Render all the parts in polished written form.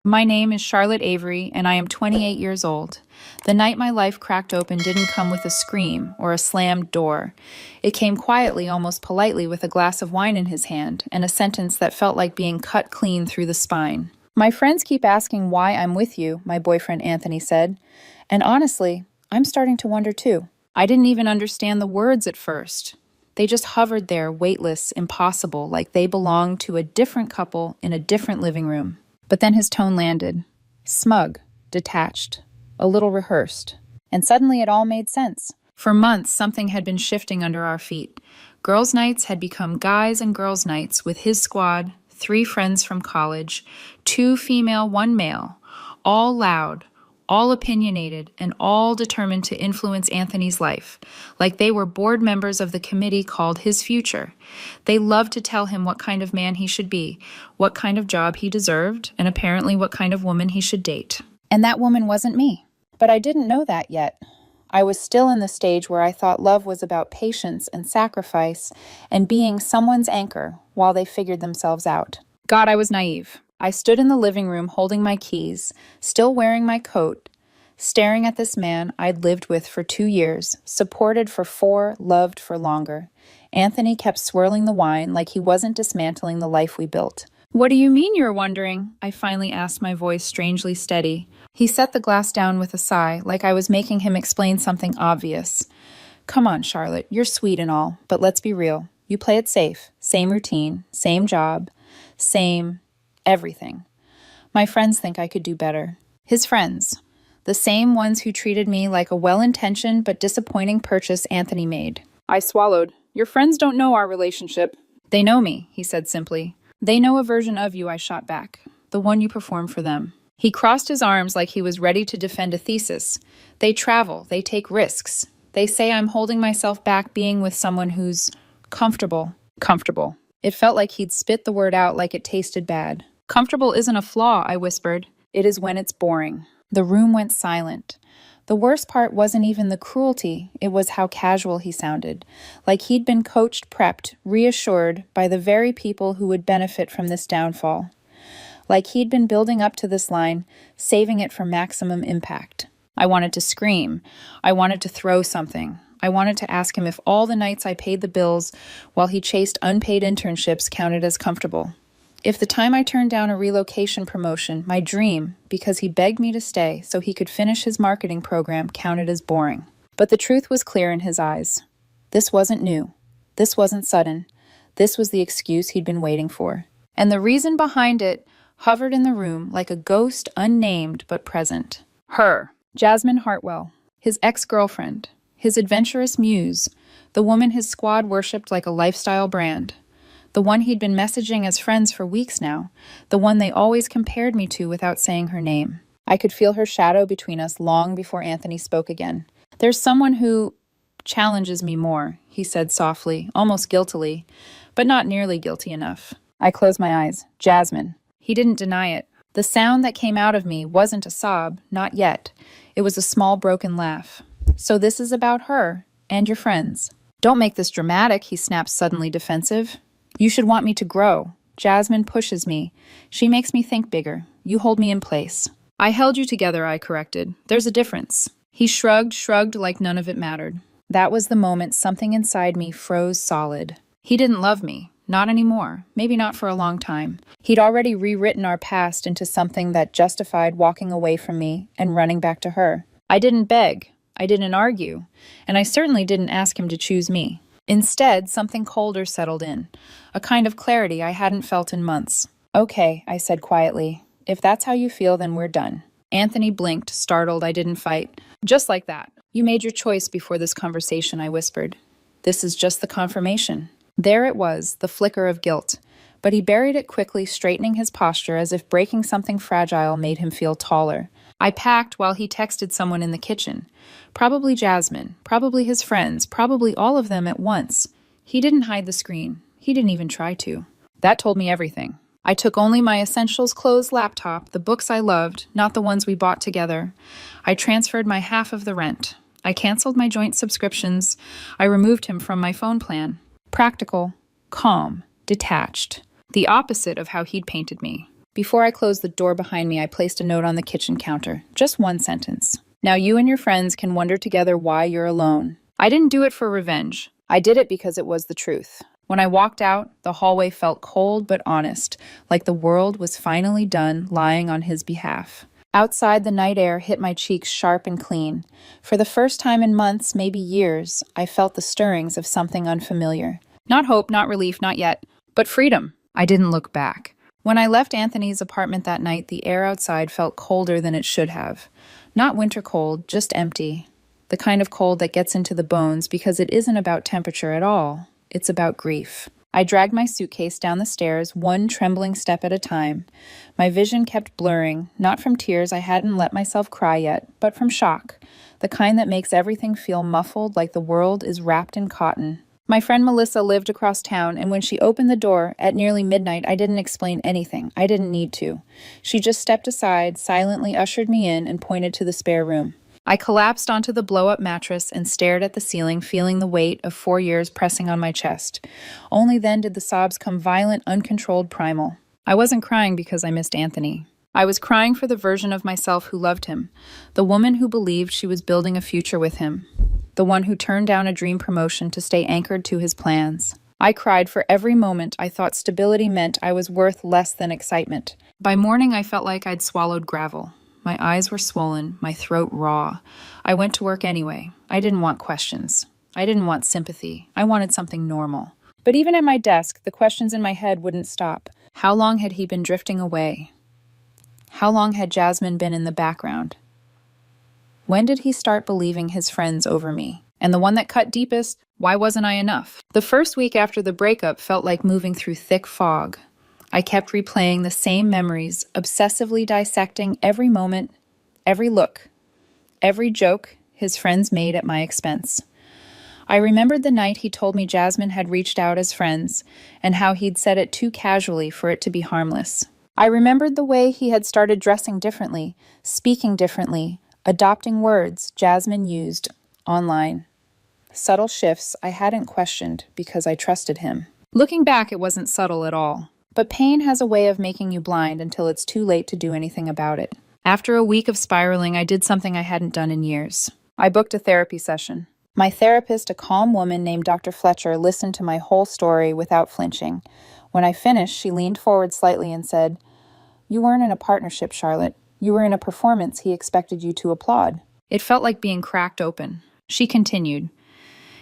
My name is Charlotte Avery, and I am 28 years old. The night my life cracked open didn't come with a scream or a slammed door. It came quietly, almost politely, with a glass of wine in his hand and a sentence that felt like being cut clean through the spine. My friends keep asking why I'm with you, my boyfriend Anthony said. And honestly, I'm starting to wonder too. I didn't even understand the words at first. They just hovered there, weightless, impossible, like they belonged to a different couple in a different living room. But then his tone landed. Smug, detached, a little rehearsed. And suddenly it all made sense. For months, something had been shifting under our feet. Girls' nights had become guys and girls' nights with his squad, 3 friends from college, 2 female, 1 male, all loud, all opinionated, and all determined to influence Anthony's life, like they were board members of the committee called His Future. They loved to tell him what kind of man he should be, what kind of job he deserved, and apparently what kind of woman he should date. And that woman wasn't me. But I didn't know that yet. I was still in the stage where I thought love was about patience and sacrifice and being someone's anchor while they figured themselves out. God, I was naive. I stood in the living room holding my keys, still wearing my coat, staring at this man I'd lived with for 2 years, supported for 4, loved for longer. Anthony kept swirling the wine like he wasn't dismantling the life we built. What do you mean you're wondering? I finally asked, my voice strangely steady. He set the glass down with a sigh, like I was making him explain something obvious. Come on, Charlotte, you're sweet and all, but let's be real. You play it safe. Same routine, same job, same everything. My friends think I could do better. His friends. The same ones who treated me like a well-intentioned but disappointing purchase Anthony made. I swallowed. Your friends don't know our relationship. They know me, he said simply. They know a version of you, I shot back. The one you perform for them. He crossed his arms like he was ready to defend a thesis. They travel. They take risks. They say I'm holding myself back being with someone who's comfortable. Comfortable. It felt like he'd spit the word out like it tasted bad. Comfortable isn't a flaw, I whispered. It is when it's boring. The room went silent. The worst part wasn't even the cruelty, it was how casual he sounded, like he'd been coached, prepped, reassured by the very people who would benefit from this downfall. Like he'd been building up to this line, saving it for maximum impact. I wanted to scream. I wanted to throw something. I wanted to ask him if all the nights I paid the bills while he chased unpaid internships counted as comfortable. If the time I turned down a relocation promotion, my dream, because he begged me to stay so he could finish his marketing program, counted as boring. But the truth was clear in his eyes. This wasn't new. This wasn't sudden. This was the excuse he'd been waiting for. And the reason behind it hovered in the room like a ghost, unnamed but present. Her, Jasmine Hartwell, his ex-girlfriend, his adventurous muse, the woman his squad worshipped like a lifestyle brand. The one he'd been messaging as friends for weeks now, the one they always compared me to without saying her name. I could feel her shadow between us long before Anthony spoke again. There's someone who challenges me more, he said softly, almost guiltily, but not nearly guilty enough. I closed my eyes. Jasmine. He didn't deny it. The sound that came out of me wasn't a sob, not yet. It was a small broken laugh. So this is about her and your friends. Don't make this dramatic, he snapped, suddenly defensive. You should want me to grow. Jasmine pushes me. She makes me think bigger. You hold me in place. I held you together, I corrected. There's a difference. He shrugged like none of it mattered. That was the moment something inside me froze solid. He didn't love me. Not anymore. Maybe not for a long time. He'd already rewritten our past into something that justified walking away from me and running back to her. I didn't beg. I didn't argue. And I certainly didn't ask him to choose me. Instead, something colder settled in, a kind of clarity I hadn't felt in months. Okay, I said quietly. If that's how you feel, then we're done. Anthony blinked, startled I didn't fight. Just like that. You made your choice before this conversation, I whispered. This is just the confirmation. There it was, the flicker of guilt. But he buried it quickly, straightening his posture as if breaking something fragile made him feel taller. I packed while he texted someone in the kitchen. Probably Jasmine, probably his friends, probably all of them at once. He didn't hide the screen. He didn't even try to. That told me everything. I took only my essentials clothes laptop, the books I loved, not the ones we bought together. I transferred my half of the rent. I canceled my joint subscriptions. I removed him from my phone plan. Practical, calm, detached. The opposite of how he'd painted me. Before I closed the door behind me, I placed a note on the kitchen counter. Just one sentence. Now you and your friends can wonder together why you're alone. I didn't do it for revenge. I did it because it was the truth. When I walked out, the hallway felt cold but honest, like the world was finally done lying on his behalf. Outside, the night air hit my cheeks sharp and clean. For the first time in months, maybe years, I felt the stirrings of something unfamiliar. Not hope, not relief, not yet, but freedom. I didn't look back. When I left Anthony's apartment that night, the air outside felt colder than it should have. Not winter cold, just empty. The kind of cold that gets into the bones because it isn't about temperature at all. It's about grief. I dragged my suitcase down the stairs, one trembling step at a time. My vision kept blurring, not from tears, I hadn't let myself cry yet, but from shock, the kind that makes everything feel muffled like the world is wrapped in cotton. My friend Melissa lived across town, and when she opened the door at nearly midnight, I didn't explain anything. I didn't need to. She just stepped aside, silently ushered me in, and pointed to the spare room. I collapsed onto the blow-up mattress and stared at the ceiling, feeling the weight of 4 years pressing on my chest. Only then did the sobs come violent, uncontrolled, primal. I wasn't crying because I missed Anthony. I was crying for the version of myself who loved him, the woman who believed she was building a future with him, the one who turned down a dream promotion to stay anchored to his plans. I cried for every moment I thought stability meant I was worth less than excitement. By morning, I felt like I'd swallowed gravel. My eyes were swollen, my throat raw. I went to work anyway. I didn't want questions. I didn't want sympathy. I wanted something normal. But even at my desk, the questions in my head wouldn't stop. How long had he been drifting away? How long had Jasmine been in the background? When did he start believing his friends over me? And the one that cut deepest, why wasn't I enough? The first week after the breakup felt like moving through thick fog. I kept replaying the same memories, obsessively dissecting every moment, every look, every joke his friends made at my expense. I remembered the night he told me Jasmine had reached out as friends, and how he'd said it too casually for it to be harmless. I remembered the way he had started dressing differently, speaking differently, adopting words Jasmine used online. Subtle shifts I hadn't questioned because I trusted him. Looking back, it wasn't subtle at all. But pain has a way of making you blind until it's too late to do anything about it. After a week of spiraling, I did something I hadn't done in years. I booked a therapy session. My therapist, a calm woman named Dr. Fletcher, listened to my whole story without flinching. When I finished, she leaned forward slightly and said, "You weren't in a partnership, Charlotte. You were in a performance he expected you to applaud." It felt like being cracked open. She continued,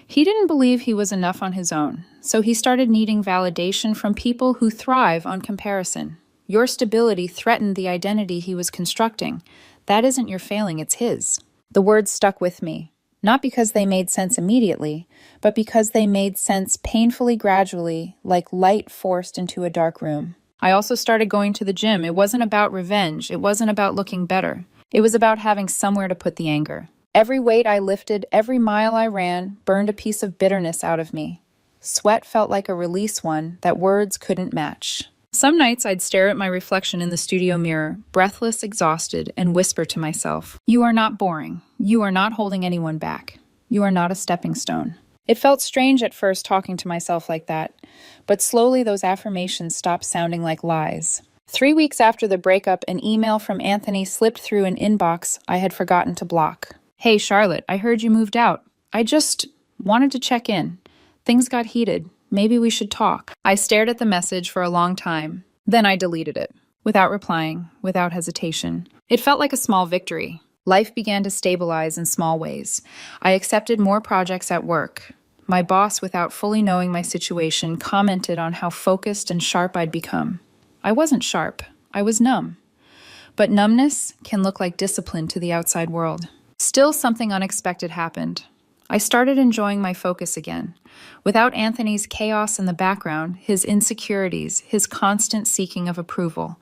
"He didn't believe he was enough on his own, so he started needing validation from people who thrive on comparison. Your stability threatened the identity he was constructing. That isn't your failing, it's his." The words stuck with me, not because they made sense immediately, but because they made sense painfully gradually, like light forced into a dark room. I also started going to the gym. It wasn't about revenge. It wasn't about looking better. It was about having somewhere to put the anger. Every weight I lifted, every mile I ran, burned a piece of bitterness out of me. Sweat felt like a release one that words couldn't match. Some nights I'd stare at my reflection in the studio mirror, breathless, exhausted, and whisper to myself, "You are not boring. You are not holding anyone back. You are not a stepping stone." It felt strange at first talking to myself like that, but slowly those affirmations stopped sounding like lies. 3 weeks after the breakup, an email from Anthony slipped through an inbox I had forgotten to block. "Hey, Charlotte, I heard you moved out. I just wanted to check in. Things got heated. Maybe we should talk." I stared at the message for a long time. Then I deleted it, without replying, without hesitation. It felt like a small victory. Life began to stabilize in small ways. I accepted more projects at work. My boss, without fully knowing my situation, commented on how focused and sharp I'd become. I wasn't sharp. I was numb. But numbness can look like discipline to the outside world. Still, something unexpected happened. I started enjoying my focus again. Without Anthony's chaos in the background, his insecurities, his constant seeking of approval,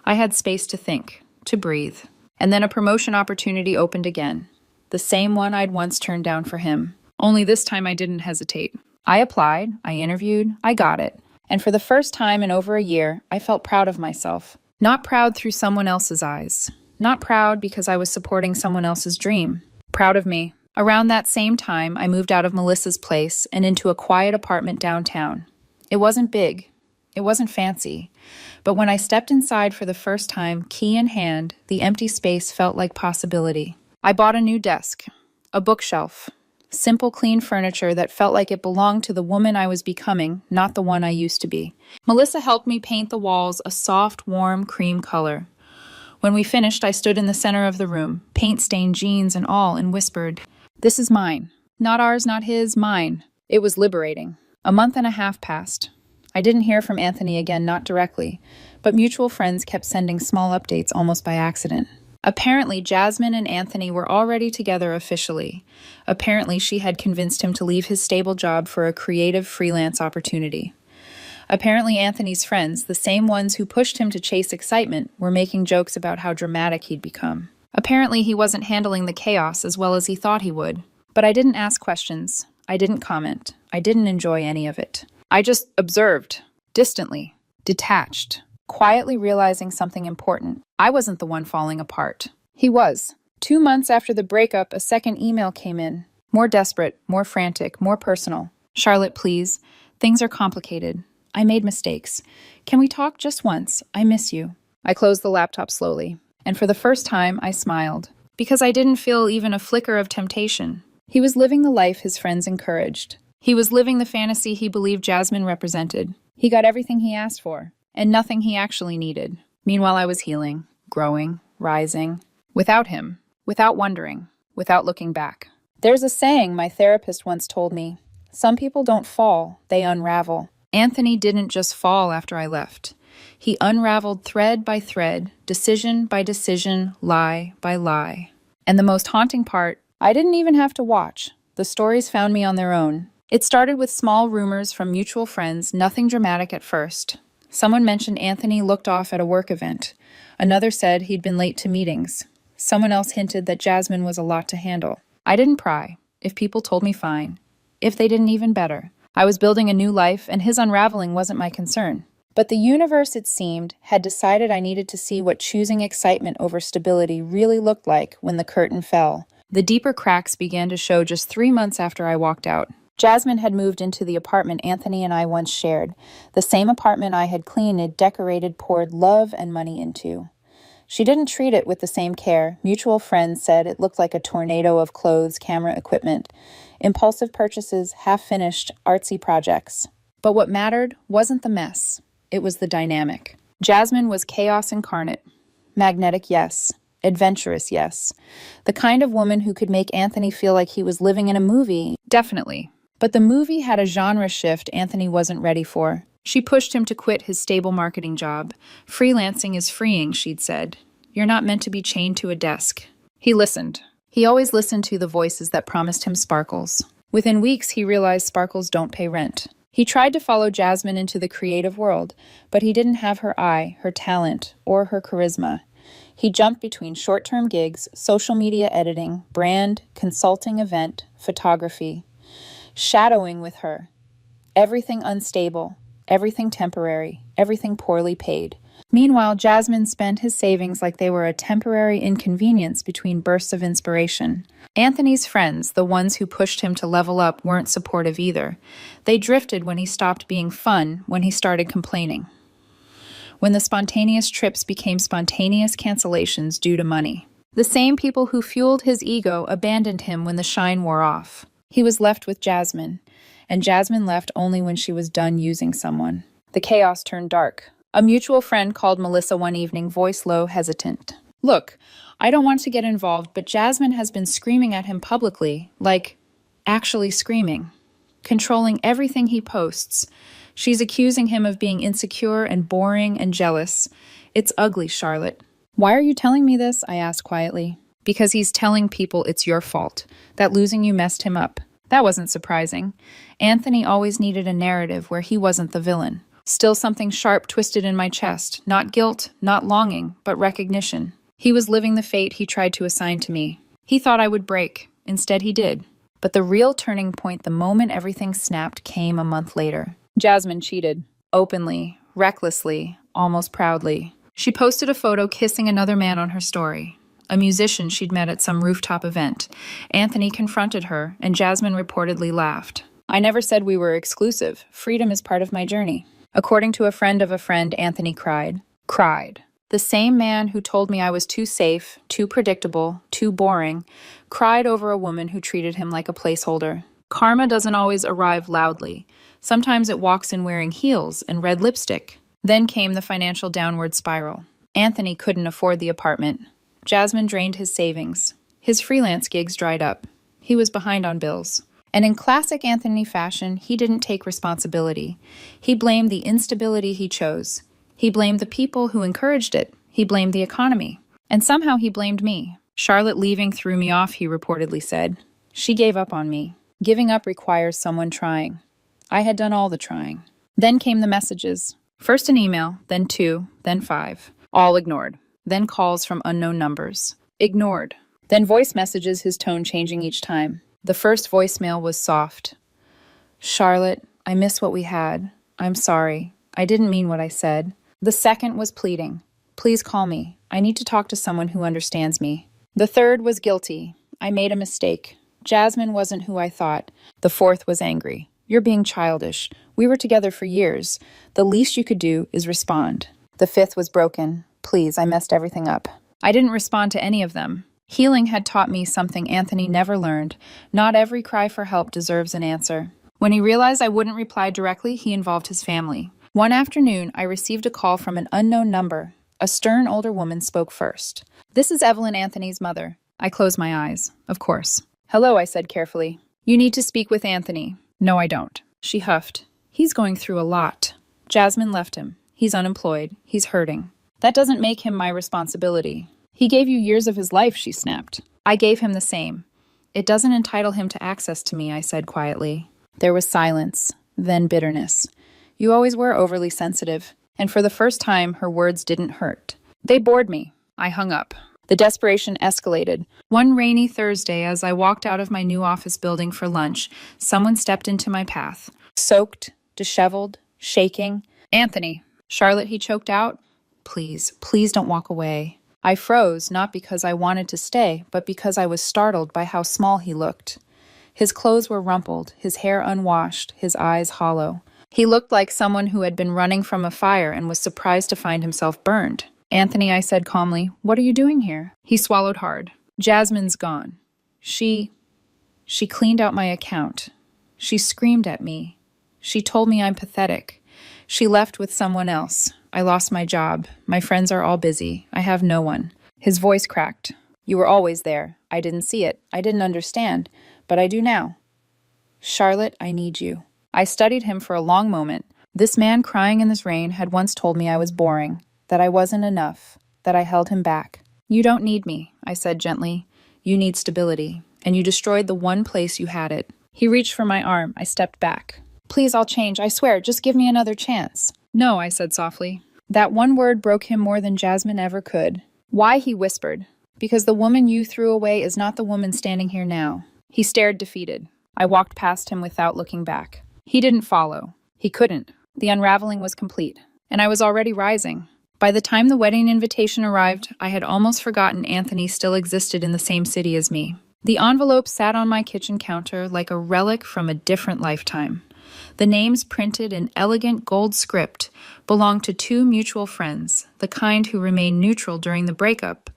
I had space to think, to breathe. And then a promotion opportunity opened again. The same one I'd once turned down for him. Only this time I didn't hesitate. I applied, I interviewed, I got it. And for the first time in over a year, I felt proud of myself. Not proud through someone else's eyes. Not proud because I was supporting someone else's dream. Proud of me. Around that same time, I moved out of Melissa's place and into a quiet apartment downtown. It wasn't big. It wasn't fancy. But when I stepped inside for the first time, key in hand, the empty space felt like possibility. I bought a new desk, a bookshelf, simple, clean furniture that felt like it belonged to the woman I was becoming, not the one I used to be. Melissa helped me paint the walls a soft, warm cream color. When we finished, I stood in the center of the room, paint-stained jeans and all, and whispered, "This is mine. Not ours, not his, mine." It was liberating. A month and a half passed. I didn't hear from Anthony again, not directly, but mutual friends kept sending small updates almost by accident. Apparently, Jasmine and Anthony were already together officially. Apparently, she had convinced him to leave his stable job for a creative freelance opportunity. Apparently, Anthony's friends, the same ones who pushed him to chase excitement, were making jokes about how dramatic he'd become. Apparently, he wasn't handling the chaos as well as he thought he would. But I didn't ask questions. I didn't comment. I didn't enjoy any of it. I just observed, distantly, detached, quietly realizing something important. I wasn't the one falling apart. He was. 2 months after the breakup, a second email came in. More desperate, more frantic, more personal. "Charlotte, please. Things are complicated. I made mistakes. Can we talk just once? I miss you." I closed the laptop slowly, and for the first time, I smiled. Because I didn't feel even a flicker of temptation. He was living the life his friends encouraged. He was living the fantasy he believed Jasmine represented. He got everything he asked for, and nothing he actually needed. Meanwhile, I was healing, growing, rising. Without him, without wondering, without looking back. There's a saying my therapist once told me. Some people don't fall, they unravel. Anthony didn't just fall after I left. He unraveled thread by thread, decision by decision, lie by lie. And the most haunting part, I didn't even have to watch. The stories found me on their own. It started with small rumors from mutual friends, nothing dramatic at first. Someone mentioned Anthony looked off at a work event. Another said he'd been late to meetings. Someone else hinted that Jasmine was a lot to handle. I didn't pry. If people told me, fine. If they didn't, even better. I was building a new life, and his unraveling wasn't my concern. But the universe, it seemed, had decided I needed to see what choosing excitement over stability really looked like when the curtain fell. The deeper cracks began to show just 3 months after I walked out. Jasmine had moved into the apartment Anthony and I once shared, the same apartment I had cleaned, decorated, poured love and money into. She didn't treat it with the same care. Mutual friends said it looked like a tornado of clothes, camera equipment, impulsive purchases, half-finished, artsy projects. But what mattered wasn't the mess. It was the dynamic. Jasmine was chaos incarnate. Magnetic, yes. Adventurous, yes. The kind of woman who could make Anthony feel like he was living in a movie. Definitely. But the movie had a genre shift Anthony wasn't ready for. She pushed him to quit his stable marketing job. "Freelancing is freeing," she'd said. "You're not meant to be chained to a desk." He listened. He always listened to the voices that promised him sparkles. Within weeks, he realized sparkles don't pay rent. He tried to follow Jasmine into the creative world, but he didn't have her eye, her talent, or her charisma. He jumped between short-term gigs, social media editing, brand, consulting, event, photography. Shadowing with her. Everything unstable, everything temporary, everything poorly paid. Meanwhile, Jasmine spent his savings like they were a temporary inconvenience between bursts of inspiration. Anthony's friends, the ones who pushed him to level up, weren't supportive either. They drifted when he stopped being fun, when he started complaining. When the spontaneous trips became spontaneous cancellations due to money. The same people who fueled his ego abandoned him when the shine wore off. He was left with Jasmine, and Jasmine left only when she was done using someone. The chaos turned dark. A mutual friend called Melissa one evening, voice low, hesitant. "Look, I don't want to get involved, but Jasmine has been screaming at him publicly, like, actually screaming, controlling everything he posts. She's accusing him of being insecure and boring and jealous. It's ugly, Charlotte." "Why are you telling me this?" I asked quietly. "Because he's telling people it's your fault, that losing you messed him up." That wasn't surprising. Anthony always needed a narrative where he wasn't the villain. Still something sharp twisted in my chest, not guilt, not longing, but recognition. He was living the fate he tried to assign to me. He thought I would break. Instead, he did. But the real turning point, the moment everything snapped, came a month later. Jasmine cheated. Openly, recklessly, almost proudly. She posted a photo kissing another man on her story. A musician she'd met at some rooftop event. Anthony confronted her, and Jasmine reportedly laughed. "I never said we were exclusive. Freedom is part of my journey." According to a friend of a friend, Anthony cried. Cried. The same man who told me I was too safe, too predictable, too boring, cried over a woman who treated him like a placeholder. Karma doesn't always arrive loudly. Sometimes it walks in wearing heels and red lipstick. Then came the financial downward spiral. Anthony couldn't afford the apartment. Jasmine drained his savings. His freelance gigs dried up. He was behind on bills. And in classic Anthony fashion, he didn't take responsibility. He blamed the instability he chose. He blamed the people who encouraged it. He blamed the economy. And somehow he blamed me. Charlotte leaving threw me off, he reportedly said. She gave up on me. Giving up requires someone trying. I had done all the trying. Then came the messages. First an email, then 2, then 5. All ignored. Then calls from unknown numbers. Ignored. Then voice messages, his tone changing each time. The first voicemail was soft. Charlotte, I miss what we had. I'm sorry. I didn't mean what I said. The second was pleading. Please call me. I need to talk to someone who understands me. The third was guilty. I made a mistake. Jasmine wasn't who I thought. The fourth was angry. You're being childish. We were together for years. The least you could do is respond. The fifth was broken. Please, I messed everything up. I didn't respond to any of them. Healing had taught me something Anthony never learned. Not every cry for help deserves an answer. When he realized I wouldn't reply directly, he involved his family. One afternoon, I received a call from an unknown number. A stern older woman spoke first. This is Evelyn, Anthony's mother. I closed my eyes. Of course. Hello, I said carefully. You need to speak with Anthony. No, I don't. She huffed. He's going through a lot. Jasmine left him. He's unemployed. He's hurting. That doesn't make him my responsibility. He gave you years of his life, she snapped. I gave him the same. It doesn't entitle him to access to me, I said quietly. There was silence, then bitterness. You always were overly sensitive, and for the first time, her words didn't hurt. They bored me. I hung up. The desperation escalated. One rainy Thursday, as I walked out of my new office building for lunch, someone stepped into my path. Soaked, disheveled, shaking. Anthony. Charlotte, he choked out. Please, please don't walk away. I froze, not because I wanted to stay, but because I was startled by how small he looked. His clothes were rumpled, his hair unwashed, his eyes hollow. He looked like someone who had been running from a fire and was surprised to find himself burned. Anthony, I said calmly, what are you doing here? He swallowed hard. Jasmine's gone. She cleaned out my account. She screamed at me. She told me I'm pathetic. She left with someone else. I lost my job. My friends are all busy. I have no one. His voice cracked. You were always there. I didn't see it. I didn't understand. But I do now. Charlotte, I need you. I studied him for a long moment. This man crying in this rain had once told me I was boring, that I wasn't enough, that I held him back. You don't need me, I said gently. You need stability, and you destroyed the one place you had it. He reached for my arm. I stepped back. Please, I'll change. I swear, just give me another chance. No, I said softly. That one word broke him more than Jasmine ever could. Why, he whispered. Because the woman you threw away is not the woman standing here now. He stared defeated. I walked past him without looking back. He didn't follow. He couldn't. The unraveling was complete, and I was already rising. By the time the wedding invitation arrived, I had almost forgotten Anthony still existed in the same city as me. The envelope sat on my kitchen counter like a relic from a different lifetime. The names printed in elegant gold script belonged to two mutual friends, the kind who remained neutral during the breakup,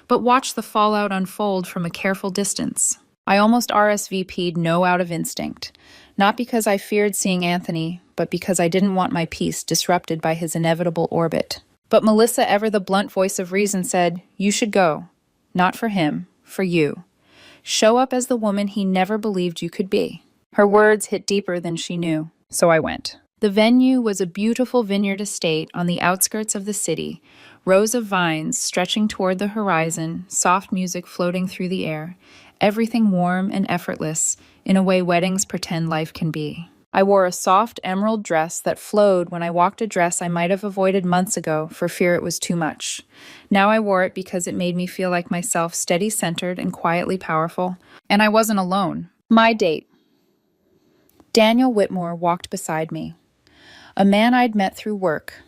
but watched the fallout unfold from a careful distance. I almost RSVP'd no out of instinct, not because I feared seeing Anthony, but because I didn't want my peace disrupted by his inevitable orbit. But Melissa, ever the blunt voice of reason, said, you should go. Not for him, for you. Show up as the woman he never believed you could be. Her words hit deeper than she knew, so I went. The venue was a beautiful vineyard estate on the outskirts of the city, rows of vines stretching toward the horizon, soft music floating through the air, everything warm and effortless, in a way weddings pretend life can be. I wore a soft emerald dress that flowed when I walked a dress I might have avoided months ago for fear it was too much. Now I wore it because it made me feel like myself, steady-centered and quietly powerful. And I wasn't alone. My date. Daniel Whitmore walked beside me. A man I'd met through work.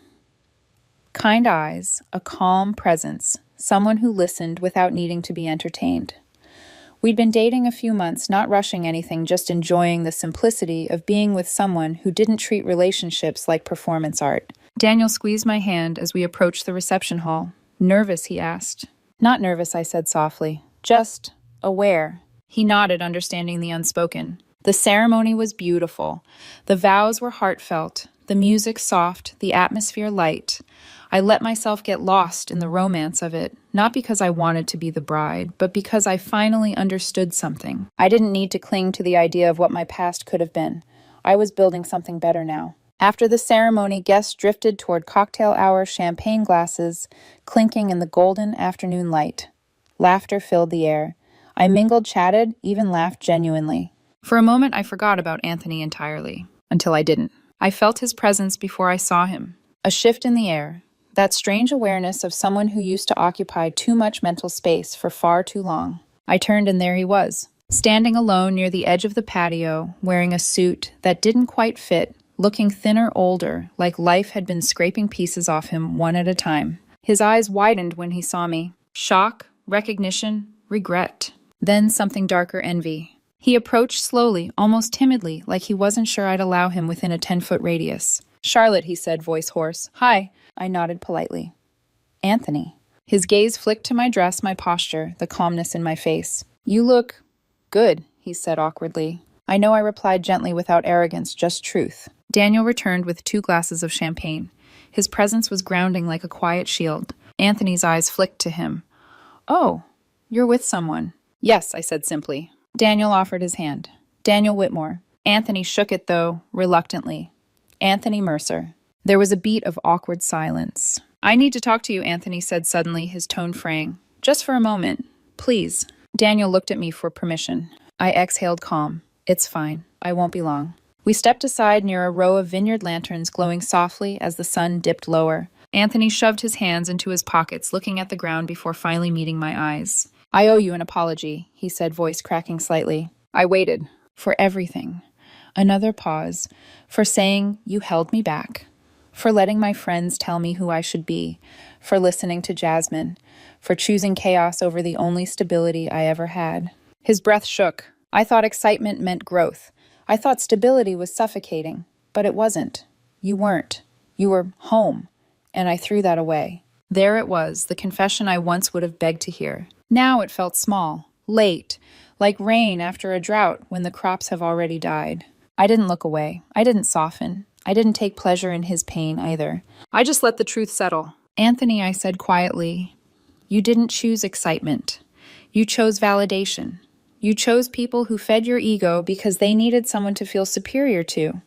Kind eyes, a calm presence, someone who listened without needing to be entertained. We'd been dating a few months, not rushing anything, just enjoying the simplicity of being with someone who didn't treat relationships like performance art. Daniel squeezed my hand as we approached the reception hall. Nervous, he asked. Not nervous, I said softly. Just aware. He nodded, understanding the unspoken. The ceremony was beautiful. The vows were heartfelt, the music soft, the atmosphere light. I let myself get lost in the romance of it, not because I wanted to be the bride, but because I finally understood something. I didn't need to cling to the idea of what my past could have been. I was building something better now. After the ceremony, guests drifted toward cocktail hour, champagne glasses clinking in the golden afternoon light. Laughter filled the air. I mingled, chatted, even laughed genuinely. For a moment, I forgot about Anthony entirely, until I didn't. I felt his presence before I saw him. A shift in the air. That strange awareness of someone who used to occupy too much mental space for far too long. I turned and there he was, standing alone near the edge of the patio, wearing a suit that didn't quite fit, looking thinner, older, like life had been scraping pieces off him one at a time. His eyes widened when he saw me. Shock, recognition, regret. Then something darker, envy. He approached slowly, almost timidly, like he wasn't sure I'd allow him within a 10-foot radius. Charlotte, he said, voice hoarse. Hi. I nodded politely. Anthony. His gaze flicked to my dress, my posture, the calmness in my face. You look good, he said awkwardly. I know, I replied gently without arrogance, just truth. Daniel returned with 2 glasses of champagne. His presence was grounding like a quiet shield. Anthony's eyes flicked to him. Oh, you're with someone. Yes, I said simply. Daniel offered his hand. Daniel Whitmore. Anthony shook it, though, reluctantly. Anthony Mercer. There was a beat of awkward silence. I need to talk to you, Anthony said suddenly, his tone fraying. Just for a moment. Please. Daniel looked at me for permission. I exhaled calm. It's fine. I won't be long. We stepped aside near a row of vineyard lanterns glowing softly as the sun dipped lower. Anthony shoved his hands into his pockets, looking at the ground before finally meeting my eyes. I owe you an apology, he said, voice cracking slightly. I waited. For everything. Another pause. For saying you held me back. For letting my friends tell me who I should be, for listening to Jasmine, for choosing chaos over the only stability I ever had. His breath shook. I thought excitement meant growth. I thought stability was suffocating, but it wasn't. You weren't. You were home, and I threw that away. There it was, the confession I once would have begged to hear. Now it felt small, late, like rain after a drought when the crops have already died. I didn't look away. I didn't soften. I didn't take pleasure in his pain either. I just let the truth settle. Anthony, I said quietly, you didn't choose excitement. You chose validation. You chose people who fed your ego because they needed someone to feel superior to.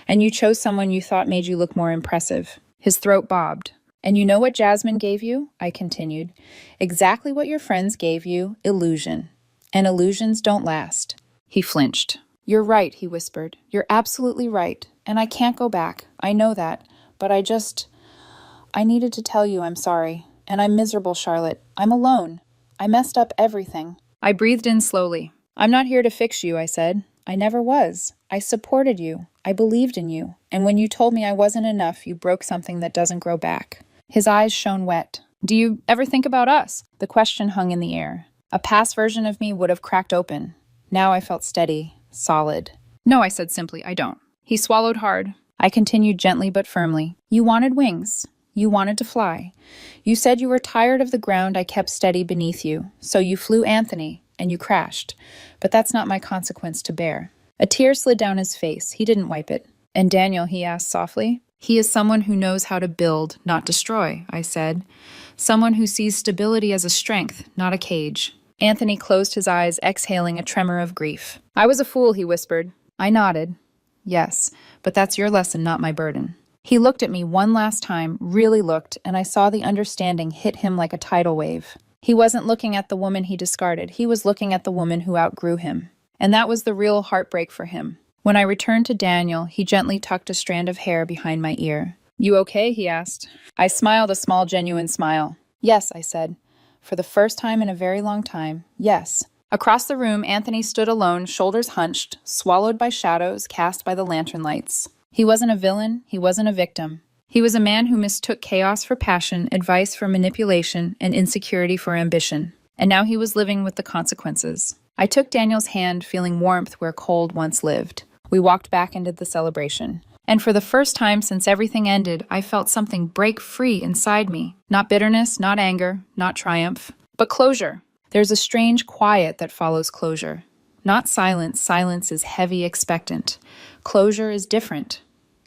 And you chose someone you thought made you look more impressive. His throat bobbed. And you know what Jasmine gave you? I continued. Exactly what your friends gave you, illusion. And illusions don't last. He flinched. You're right, he whispered. You're absolutely right. And I can't go back. I know that. But I needed to tell you I'm sorry. And I'm miserable, Charlotte. I'm alone. I messed up everything. I breathed in slowly. I'm not here to fix you, I said. I never was. I supported you. I believed in you. And when you told me I wasn't enough, you broke something that doesn't grow back. His eyes shone wet. Do you ever think about us? The question hung in the air. A past version of me would have cracked open. Now I felt steady, solid. No, I said simply, I don't. He swallowed hard. I continued gently but firmly. You wanted wings. You wanted to fly. You said you were tired of the ground I kept steady beneath you. So you flew Anthony, and you crashed. But that's not my consequence to bear. A tear slid down his face. He didn't wipe it. And Daniel, he asked softly. He is someone who knows how to build, not destroy, I said. Someone who sees stability as a strength, not a cage. Anthony closed his eyes, exhaling a tremor of grief. I was a fool, he whispered. I nodded. Yes, but that's your lesson, not my burden. He looked at me one last time, really looked, and I saw the understanding hit him like a tidal wave. He wasn't looking at the woman he discarded. He was looking at the woman who outgrew him. And that was the real heartbreak for him. When I returned to Daniel, he gently tucked a strand of hair behind my ear. You okay? He asked. I smiled a small, genuine smile. Yes, I said. For the first time in a very long time, yes. Across the room, Anthony stood alone, shoulders hunched, swallowed by shadows cast by the lantern lights. He wasn't a villain. He wasn't a victim. He was a man who mistook chaos for passion, advice for manipulation, and insecurity for ambition. And now he was living with the consequences. I took Daniel's hand, feeling warmth where cold once lived. We walked back into the celebration. And for the first time since everything ended, I felt something break free inside me. Not bitterness, not anger, not triumph, but closure. There's a strange quiet that follows closure. Not silence. Silence is heavy, expectant. Closure is different.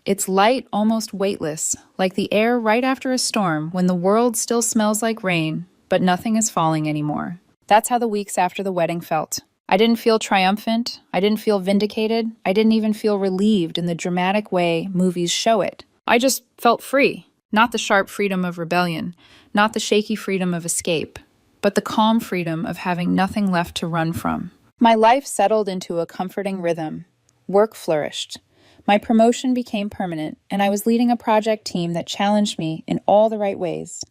It's light, almost weightless, like the air right after a storm when the world still smells like rain, but nothing is falling anymore. That's how the weeks after the wedding felt. I didn't feel triumphant. I didn't feel vindicated. I didn't even feel relieved in the dramatic way movies show it. I just felt free. Not the sharp freedom of rebellion, not the shaky freedom of escape, but the calm freedom of having nothing left to run from. My life settled into a comforting rhythm. Work flourished. My promotion became permanent, and I was leading a project team that challenged me in all the right ways.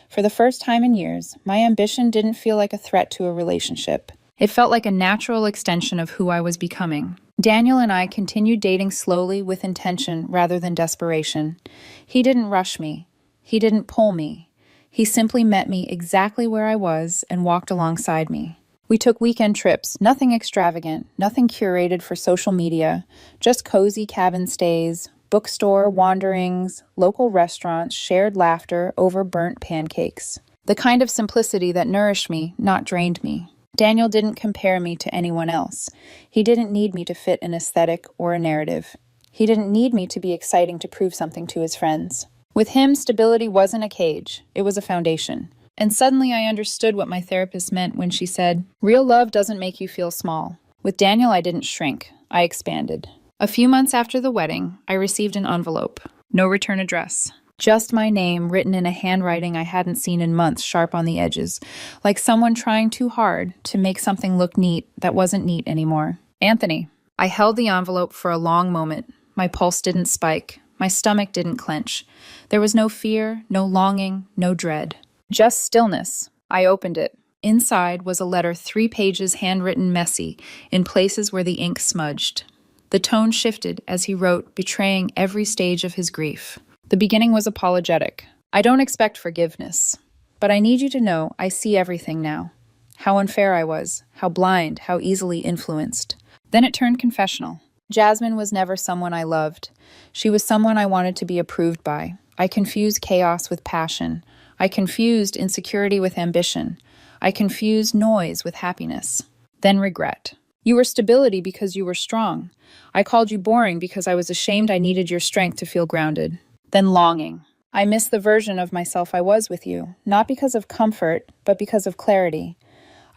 For the first time in years, my ambition didn't feel like a threat to a relationship. It felt like a natural extension of who I was becoming. Daniel and I continued dating slowly with intention rather than desperation. He didn't rush me. He didn't pull me. He simply met me exactly where I was and walked alongside me. We took weekend trips, nothing extravagant, nothing curated for social media, just cozy cabin stays, bookstore wanderings, local restaurants, shared laughter over burnt pancakes. The kind of simplicity that nourished me, not drained me. Daniel didn't compare me to anyone else. He didn't need me to fit an aesthetic or a narrative. He didn't need me to be exciting to prove something to his friends. With him, stability wasn't a cage, it was a foundation. And suddenly I understood what my therapist meant when she said, "Real love doesn't make you feel small." With Daniel, I didn't shrink. I expanded. A few months after the wedding, I received an envelope. No return address. Just my name written in a handwriting I hadn't seen in months, sharp on the edges, like someone trying too hard to make something look neat that wasn't neat anymore. Anthony. I held the envelope for a long moment. My pulse didn't spike. My stomach didn't clench. There was no fear, no longing, no dread. Just stillness. I opened it. Inside was a letter 3 pages handwritten messy, in places where the ink smudged. The tone shifted as he wrote, betraying every stage of his grief. The beginning was apologetic. I don't expect forgiveness, but I need you to know I see everything now. How unfair I was, how blind, how easily influenced. Then it turned confessional. Jasmine was never someone I loved. She was someone I wanted to be approved by. I confused chaos with passion. I confused insecurity with ambition. I confused noise with happiness. Then regret. You were stability because you were strong. I called you boring because I was ashamed I needed your strength to feel grounded. Then longing. I missed the version of myself I was with you, not because of comfort, but because of clarity.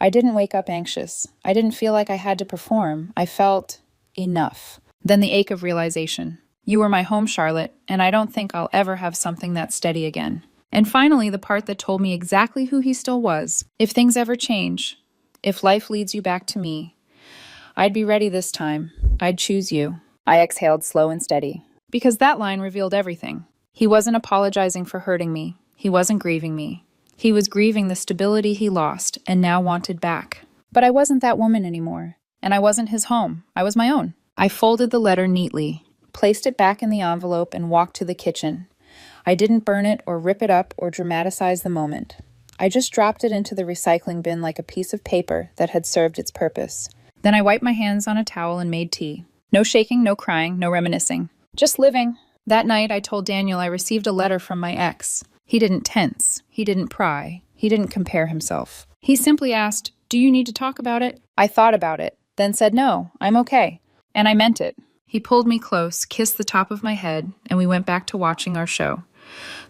I didn't wake up anxious. I didn't feel like I had to perform. I felt enough. Then the ache of realization. You were my home, Charlotte, and I don't think I'll ever have something that steady again. And finally, the part that told me exactly who he still was. If things ever change, if life leads you back to me, I'd be ready this time. I'd choose you. I exhaled slow and steady. Because that line revealed everything. He wasn't apologizing for hurting me. He wasn't grieving me. He was grieving the stability he lost and now wanted back. But I wasn't that woman anymore. And I wasn't his home. I was my own. I folded the letter neatly, placed it back in the envelope, and walked to the kitchen. I didn't burn it or rip it up or dramatize the moment. I just dropped it into the recycling bin like a piece of paper that had served its purpose. Then I wiped my hands on a towel and made tea. No shaking, no crying, no reminiscing. Just living. That night, I told Daniel I received a letter from my ex. He didn't tense. He didn't pry. He didn't compare himself. He simply asked, "Do you need to talk about it?" I thought about it, then said, "No, I'm okay." And I meant it. He pulled me close, kissed the top of my head, and we went back to watching our show.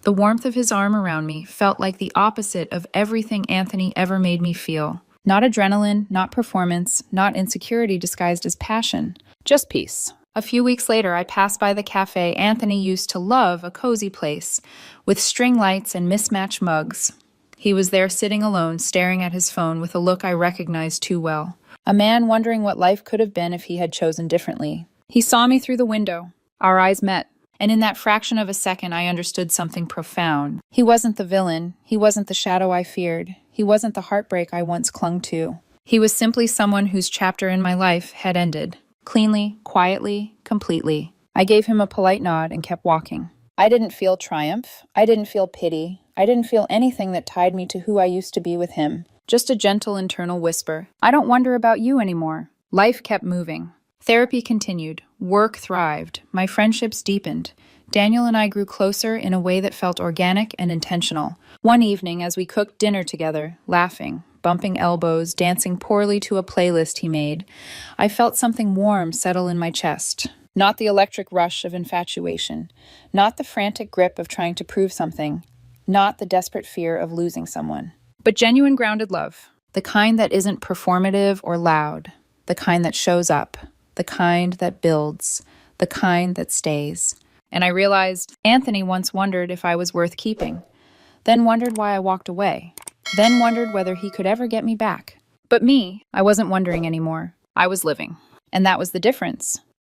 The warmth of his arm around me felt like the opposite of everything Anthony ever made me feel. Not adrenaline, not performance, not insecurity disguised as passion. Just peace. A few weeks later, I passed by the cafe Anthony used to love, a cozy place, with string lights and mismatched mugs. He was there sitting alone, staring at his phone with a look I recognized too well. A man wondering what life could have been if he had chosen differently. He saw me through the window. Our eyes met. And in that fraction of a second, I understood something profound. He wasn't the villain. He wasn't the shadow I feared. He wasn't the heartbreak I once clung to. He was simply someone whose chapter in my life had ended. Cleanly, quietly, completely. I gave him a polite nod and kept walking. I didn't feel triumph. I didn't feel pity. I didn't feel anything that tied me to who I used to be with him. Just a gentle internal whisper. I don't wonder about you anymore. Life kept moving. Therapy continued. Work thrived. My friendships deepened. Daniel and I grew closer in a way that felt organic and intentional. One evening, as we cooked dinner together, laughing, bumping elbows, dancing poorly to a playlist he made, I felt something warm settle in my chest. Not the electric rush of infatuation, not the frantic grip of trying to prove something, not the desperate fear of losing someone, but genuine grounded love. The kind that isn't performative or loud, the kind that shows up, the kind that builds, the kind that stays. And I realized Anthony once wondered if I was worth keeping, then wondered why I walked away, then wondered whether he could ever get me back. But me, I wasn't wondering anymore. I was living. And that was the difference.